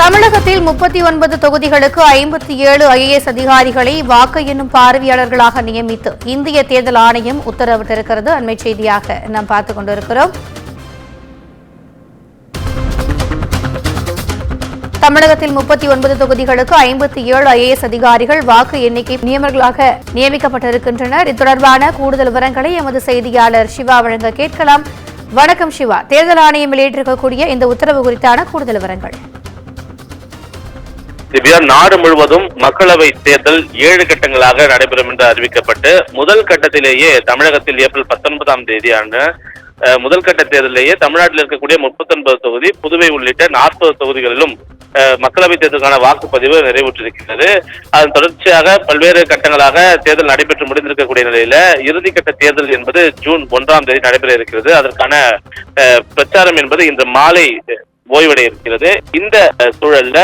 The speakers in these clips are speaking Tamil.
தமிழகத்தில் 39 தொகுதிகளுக்கு 57 IAS அதிகாரிகளை வாக்கு எண்ணும் பார்வையாளர்களாக நியமித்து இந்திய தேர்தல் ஆணையம் உத்தரவிட்டிருக்கிறது. அண்மை செய்தியாக நாம் பார்த்துக் கொண்டிருக்கிறோம். தமிழகத்தில் 39 தொகுதிகளுக்கு 57 IAS அதிகாரிகள் வாக்கு எண்ணிக்கை நியமர்களாக நியமிக்கப்பட்டிருக்கின்றனர். இது தொடர்பான கூடுதல் விவரங்களை எமது செய்தியாளர் சிவா வழங்க கேட்கலாம். வணக்கம் சிவா, தேர்தல் ஆணையம் வெளியிட்டிருக்கக்கூடிய இந்த உத்தரவு குறித்தான கூடுதல் விவரங்கள். திவ்யா, நாடு முழுவதும் மக்களவை தேர்தல் 7 கட்டங்களாக நடைபெறும் என்று அறிவிக்கப்பட்டு முதல் கட்டத்திலேயே தமிழகத்தில் ஏப்ரல் 19ஆம் தேதியான முதல் கட்ட தேர்தலிலேயே தமிழ்நாட்டில் இருக்கக்கூடிய 39 தொகுதி, புதுவை உள்ளிட்ட 40 தொகுதிகளிலும் மக்களவை தேர்தலுக்கான வாக்குப்பதிவு நிறைவுற்றிருக்கிறது. அதன் தொடர்ச்சியாக பல்வேறு கட்டங்களாக தேர்தல் நடைபெற்று முடிந்திருக்கக்கூடிய நிலையில இறுதிக்கட்ட தேர்தல் என்பது ஜூன் 1ஆம் தேதி நடைபெற இருக்கிறது. அதற்கான பிரச்சாரம் என்பது இன்று மாலை ஓய்வடைய இருக்கிறது. இந்த சூழல்ல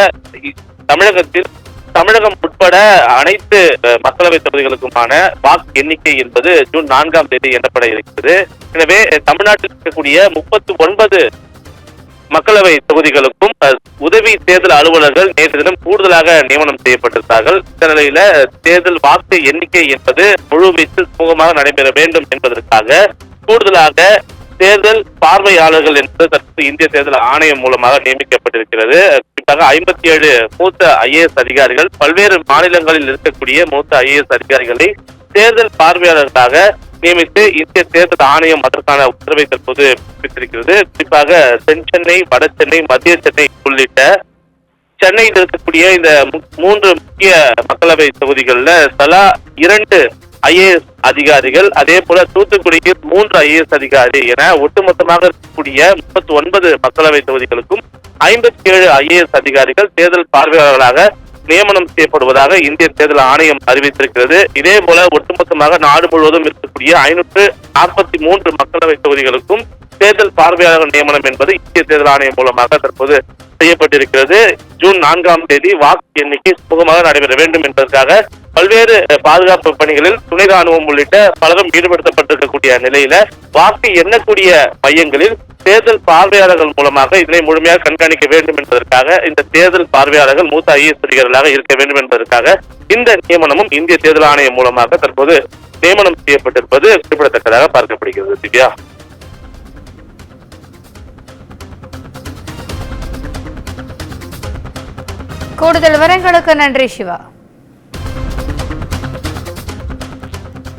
தமிழகம் உட்பட அனைத்து மக்களவை தொகுதிகளுக்குமான வாக்கு எண்ணிக்கை என்பது ஜூன் 4ஆம் தேதி எண்ணப்பட இருக்கிறது. எனவே தமிழ்நாட்டில் இருக்கக்கூடிய 39 மக்களவை தொகுதிகளுக்கும் உதவி தேர்தல் அலுவலர்கள் நேற்று தினம் கூடுதலாக நியமனம் செய்யப்பட்டிருந்தார்கள். இந்த நிலையில தேர்தல் வாக்கு எண்ணிக்கை என்பது முழு வீச்சில் சுமூகமாக நடைபெற வேண்டும் என்பதற்காக கூடுதலாக தேர்தல் பார்வையாளர்கள் என்பது தற்போது இந்திய தேர்தல் ஆணையம் மூலமாக நியமிக்கப்பட்டிருக்கிறது. குறிப்பாக 57 மூத்த IAS அதிகாரிகள், பல்வேறு மாநிலங்களில் இருக்கக்கூடிய மூத்த IAS அதிகாரிகளை தேர்தல் பார்வையாளர்களாக நியமித்து இந்திய தேர்தல் ஆணையம் அதற்கான உத்தரவை தற்போது பிறப்பித்திருக்கிறது. குறிப்பாக தென் சென்னை, வட சென்னை, மத்திய சென்னை உள்ளிட்ட சென்னையில் இருக்கக்கூடிய இந்த 3 முக்கிய மக்களவை தொகுதிகளில் தலா 2 IAS அதிகாரிகள், அதே போல தூத்துக்குடியில் 3 IAS அதிகாரி என ஒட்டுமொத்தமாக இருக்கக்கூடிய 39 மக்களவை தொகுதிகளுக்கும் 57 IAS அதிகாரிகள் தேர்தல் பார்வையாளர்களாக நியமனம் செய்யப்படுவதாக இந்திய தேர்தல் ஆணையம் அறிவித்திருக்கிறது. இதே போல ஒட்டுமொத்தமாக நாடு முழுவதும் இருக்கக்கூடிய 543 மக்களவை தொகுதிகளுக்கும் தேர்தல் பார்வையாளர்கள் நியமனம் என்பது இந்திய தேர்தல் ஆணையம் மூலமாக தற்போது செய்யப்பட்டிருக்கிறது. ஜூன் 4ஆம் தேதி வாக்கு எண்ணிக்கை சுமூகமாக நடைபெற வேண்டும் என்பதற்காக பல்வேறு பாதுகாப்பு பணிகளில் துணை ராணுவம் உள்ளிட்ட பலரும் ஈடுபடுத்தப்பட்டிருக்கக்கூடிய நிலையில வாக்கு எண்ணக்கூடிய மையங்களில் தேர்தல் பார்வையாளர்கள் மூலமாக இதனை முழுமையாக கண்காணிக்க வேண்டும் என்பதற்காக இந்த தேர்தல் பார்வையாளர்கள் மூத்த IAS அதிகாரிகளாக இருக்க வேண்டும் என்பதற்காக இந்த நியமனமும் இந்திய தேர்தல் ஆணையம் மூலமாக தற்போது நியமனம் செய்யப்பட்டிருப்பது குறிப்பிடத்தக்கதாக பார்க்கப்படுகிறது. திவ்யா, கூடுதல் விவரங்களுக்கு நன்றி சிவா.